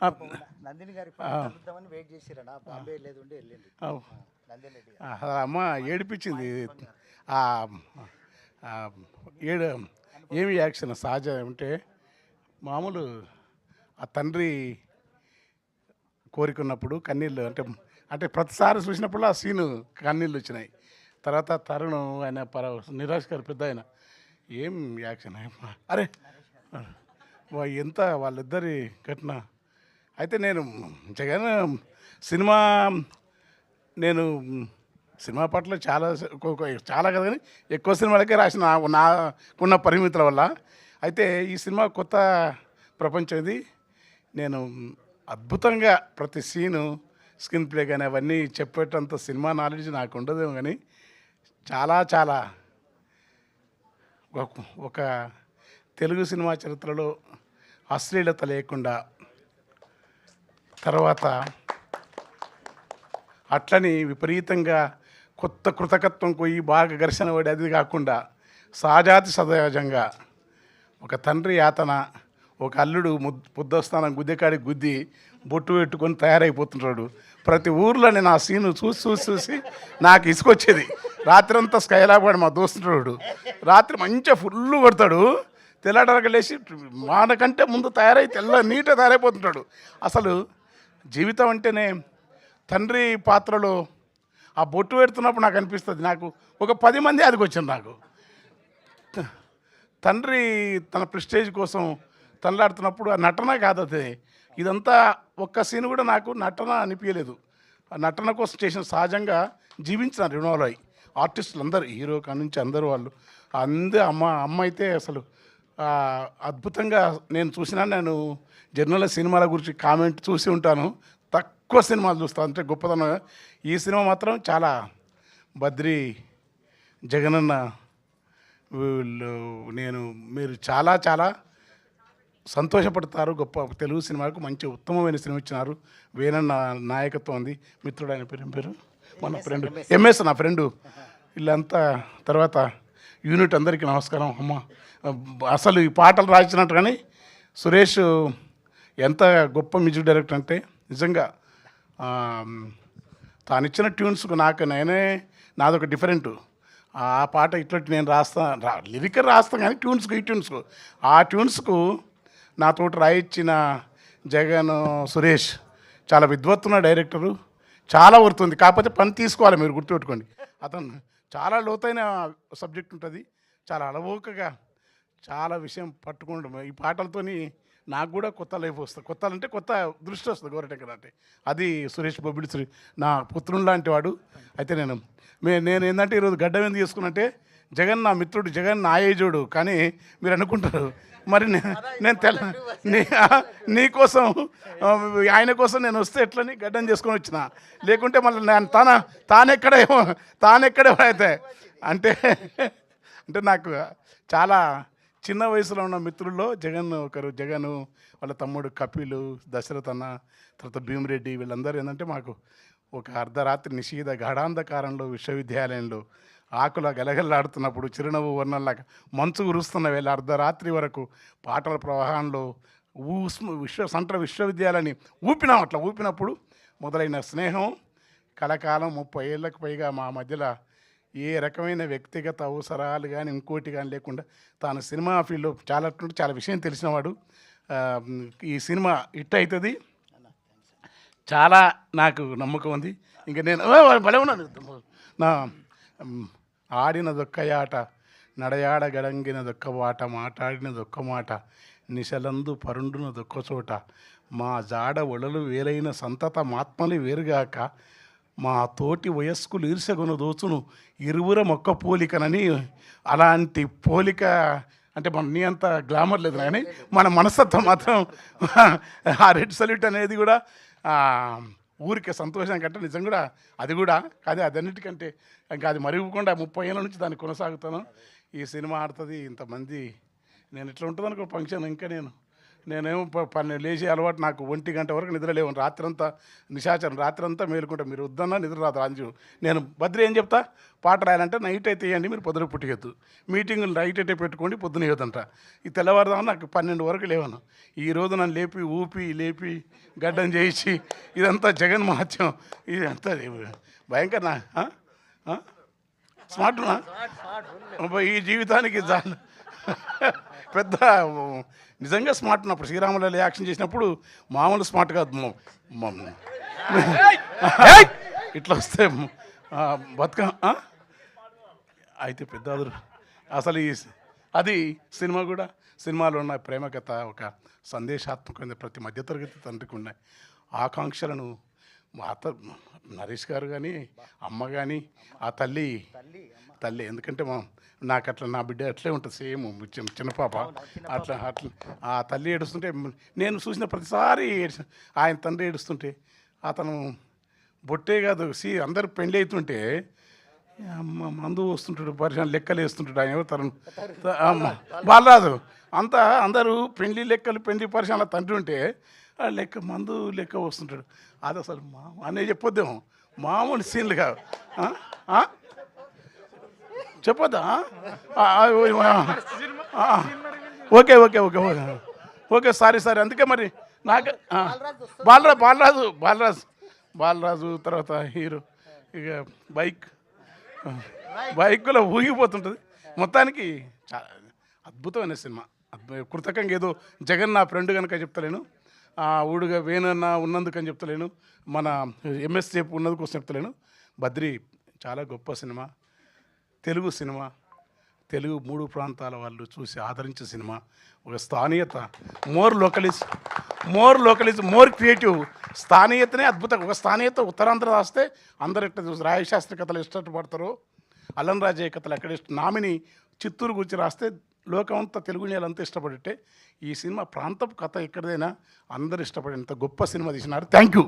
ఆ, నందిని గారి కలుద్దామని వెయిట్ చేసిరన్నా బాంబే లేదు ఉండి వెళ్ళింది నందిని రెడ్డి గారు. అసలు అమ్మ ఏడిపించింది. ఆ, ఆ, ఏడు ఏమి యాక్షన్ సహజ అంటే మామూలు ఆ తండ్రి కోరికున్నప్పుడు కన్నీళ్ళు అంటే అంటే ప్రతిసారి చూసినప్పుడు ఆ సీను కన్నీళ్ళు వచ్చినాయి. తర్వాత తరుణం ఆయన నిరాశ్ గారు పెద్ద ఆయన ఏం యాక్షన్ అరే ఎంత వాళ్ళిద్దరి ఘటన. అయితే నేను జగన్ సినిమా నేను సినిమా పట్ల చాలా కదా కానీ ఎక్కువ సినిమాలకే రాసిన నాకున్న పరిమితుల వల్ల. అయితే ఈ సినిమా కొత్త ప్రపంచం ఇది. నేను అద్భుతంగా ప్రతి సీను స్క్రీన్ ప్లే కానీ అవన్నీ చెప్పేటంత సినిమా నాలెడ్జ్ నాకు ఉండదేమో కానీ చాలా చాలా ఒక తెలుగు సినిమా చరిత్రలో అశ్లీలత లేకుండా, తర్వాత అట్లని విపరీతంగా కొత్త కృతకత్వం పోయి బాగా ఘర్షణ పడి అది కాకుండా సహజాతి సహజంగా ఒక తండ్రి యాతన, ఒక అల్లుడు పొద్దొస్తానం గుద్దెకాడికి గుద్ది బొట్టు పెట్టుకొని తయారైపోతుంటాడు. ప్రతి ఊర్లో నేను ఆ సీను చూసి నాకు ఇసుకొచ్చేది. రాత్రి అంతా స్కైలాబడి మా దోస్తుంటాడు రాత్రి మంచిగా ఫుల్ కొడతాడు. తెల్లడరగ లేచి మానకంటే ముందు నీట్గా తయారైపోతుంటాడు. అసలు జీవితం అంటేనే తండ్రి పాత్రలో ఆ బొట్టు పెడుతున్నప్పుడు నాకు అనిపిస్తుంది, నాకు ఒక 10 మంది అదికి వచ్చింది. నాకు తండ్రి తన ప్రెస్టేజ్ కోసం తనలాడుతున్నప్పుడు ఆ నటన కాదు అది. ఇదంతా ఒక్క సీన్ కూడా నాకు నటన అనిపించలేదు. ఆ నటన కోసం చేసిన సహజంగా జీవించినారు ఇన్వాల్వ్ అయ్యి ఆర్టిస్టులు అందరూ, హీరో కాడ నుంచి అందరూ వాళ్ళు అమ్మ అయితే అసలు అద్భుతంగా నేను జర్నల్ సినిమాల గురించి కామెంట్ చూసి ఉంటాను, తక్కువ సినిమాలు చూస్తాను అంటే గొప్పతనం. ఈ సినిమా మాత్రం చాలా బద్రి జగనన్న మీరు చాలా చాలా సంతోషపడతారు. గొప్ప తెలుగు సినిమాకు మంచి ఉత్తమమైన సినిమా ఇచ్చినారు. వేణన్న నాయకత్వం ఉంది. మిత్రుడు ఆయన పేరు మన ఫ్రెండ్ ఎంఎస్ నా ఫ్రెండు వీళ్ళంతా. తర్వాత యూనిట్ అందరికీ నమస్కారం. అమ్మ అసలు ఈ పాటలు రాసినట్టు కానీ సురేష్ ఎంత గొప్ప మ్యూజిక్ డైరెక్టర్ అంటే నిజంగా తాను ఇచ్చిన ట్యూన్స్కు నాదొక డిఫరెంట్. ఆ పాట ఇట్లాంటి నేను లిరిక్ రాస్తాను కానీ ఈ ట్యూన్స్కు ఆ ట్యూన్స్కు నాతోటి రాయించిన జగన్ సురేష్ చాలా విద్వత్తున్న డైరెక్టరు, చాలా వర్తుంది. కాకపోతే పని తీసుకోవాలి, మీరు గుర్తుపెట్టుకోండి. అతను చాలా లోతైన సబ్జెక్ట్ ఉంటుంది, చాలా అలవోకగా చాలా విషయం పట్టుకుంటాం. ఈ పాటలతోని నాకు కూడా కొత్త లైఫ్ వస్తుంది. కొత్త దృష్టి వస్తుంది గోరటెక్కర్ అంటే. అది సురేష్ బొబ్బిలి నా పుత్రుడు లాంటి వాడు. అయితే నేను ఏంటంటే ఈరోజు గడ్డం ఎందుకు చేసుకున్నంటే జగన్ నా మిత్రుడు, జగన్ నా ఏజోడు. కానీ మీరు అనుకుంటారు మరి నీకోసం ఆయన కోసం నేను వస్తే ఎట్లని గడ్డం చేసుకొని వచ్చిన, లేకుంటే మళ్ళీ నేను తానెక్కడే అయితే అంటే నాకు చాలా చిన్న వయసులో ఉన్న మిత్రుల్లో జగన్ వాళ్ళ తమ్ముడు కపిలు, దశరథ్ అన్న, తర్వాత భీమిరెడ్డి వీళ్ళందరూ ఏంటంటే మాకు ఒక అర్ధరాత్రి నిషీధ గాఢాంధకారంలో విశ్వవిద్యాలయంలో ఆకుల గలగల్లాడుతున్నప్పుడు చిరునవ్వు వర్ణంలాగా మంచు కురుస్తున్న వేళ అర్ధరాత్రి వరకు పాటల ప్రవాహంలో విశ్వవిద్యాలయాన్ని ఊపినప్పుడు మొదలైన స్నేహం కలకాలం 30 ఏళ్ళకు పైగా మా మధ్యలో ఏ రకమైన వ్యక్తిగత అవసరాలు కానీ ఇంకోటి కానీ లేకుండా తాను సినిమా ఫీల్డ్లో చాలా విషయం తెలిసినవాడు. ఈ సినిమా హిట్ అవుతుంది, చాలా నాకు నమ్మకం ఉంది. ఇంకా నేను భలే ఉన్నాను. నా ఆడినదొక్కయాట, నడయాడ గడంగినదొక్క బాట, మాట్లాడినదొక్క మాట, నిశలందు పరుండునదొక్క చోట, మా జాడ ఒడలు వేరైన సంతత మాత్మలు వేరుగాక, మా తోటి వయస్కులు ఈర్షగొన దోచును ఇరువుర మొక్క పోలికనని. అలాంటి పోలిక అంటే నీ అంత గ్లామర్ లేదు కానీ మన మనస్తత్వం మాత్రం ఆ రెడ్ సల్యూట్ అనేది కూడా ఊరికే సంతోషం కంటే నిజం కూడా అది కూడా కాదు. అదన్నిటికంటే ఇంకా అది మరుగుకుండా 30 ఏళ్ళ నుంచి దాన్ని కొనసాగుతాను. ఈ సినిమా ఆడుతుంది ఇంతమంది. నేను ఎట్లా ఉంటుందనుకో ఫంక్షన్ ఇంకా నేను నేనేమో పన్నెండు లేచి అలవాటు నాకు 1 గంట వరకు నిద్ర లేవు, రాత్రంతా నిశాచరం, రాత్రంతా మేలుకుంటా. మీరు వద్దన్నా నిద్ర రాదు రాజు. నేను బద్రి ఏం చెప్తా, పాట రాయాలంటే నైట్ అయితే ఇవ్వండి, మీరు పొద్దున పుట్టియద్దు, మీటింగులు నైట్ అయితే పెట్టుకోండి, పొద్దున ఇవ్వదంట. ఈ తెల్లవారుదామని నాకు 12 వరకు లేవను. ఈరోజు నన్ను లేపి లేపి గడ్డం చేయించి ఇదంతా జగన్ మహత్యం, ఇదంతా భయంకర స్మార్ట్నా ఈ జీవితానికి పెద్ద నిజంగా స్మార్ట్. ఉన్నప్పుడు శ్రీరాములు యాక్షన్ చేసినప్పుడు మామూలు స్మార్ట్ కాదు. ఇట్లా వస్తే బతుక అయితే పెద్ద అసలు అది సినిమా కూడా, సినిమాలో ఉన్న ప్రేమ కథ ఒక సందేశాత్మకమైన ప్రతి మధ్యతరగతి తండ్రికి ఉన్నాయి ఆకాంక్షలను. నరేష్ గారు కానీ అమ్మ కానీ ఆ తల్లి ఎందుకంటే నాకు అట్లా నా బిడ్డ అట్లే ఉంటుంది సేమ్, చిన్న పాప అట్లా ఆ తల్లి ఏడుస్తుంటే నేను చూసిన ప్రతిసారి ఆయన తండ్రి ఏడుస్తుంటే, అతను బొట్టే కాదు అందరు పెళ్ళి అవుతుంటే మందు వస్తుంటాడు, పరిశ్రమ లెక్కలు వేస్తుంటాడు. ఆయన తను బాలరాజు అంతా అందరూ పెళ్లి లెక్కలు పెళ్లి పరిశ్రమల తండ్రి ఉంటే లెక్క మందు లెక్క వస్తుంటాడు. అది అసలు అనే చెప్పొద్దేమో, మామూలు సీన్లు కాదు. చెప్పొద్దా? Okay okay okay okay okay sorry అందుకే మరి నాకు బాలరాజు తర్వాత హీరో ఇక బైక్లో ఊగిపోతుంటుంది. మొత్తానికి చాలా అద్భుతమైన సినిమా. కృతకంగా ఏదో జగన్ నా ఫ్రెండ్ కనుక చెప్తలేను, ఊడుగా వేణన్న ఉన్నందుకని చెప్తలేను, మన ఎంఎస్సేపు ఉన్నందుకోసం చెప్తలేను. బద్రి చాలా గొప్ప సినిమా, తెలుగు సినిమా, తెలుగు 3 ప్రాంతాల వాళ్ళు చూసి ఆదరించే సినిమా. ఒక స్థానియత, మోర్ లోకలిజ్ మోర్ క్రియేటివ్. స్థానియతనే అద్భుతం. ఒక స్థానియత ఉత్తరాంధ్ర రాస్తే అందరు ఎట్లా చూసి రాయశాస్త్రి కథలు ఇష్టపడతారో, అల్లం రాజయ్య కథలు ఎక్కడ నామిని చిత్తూరు గురించి రాస్తే లోకమంతా తెలుగు నేలంతా ఇష్టపడితే, ఈ సినిమా ప్రాంతపు కథ ఎక్కడైనా అందరు ఇష్టపడేంత గొప్ప సినిమా తీసినారు. Thank you.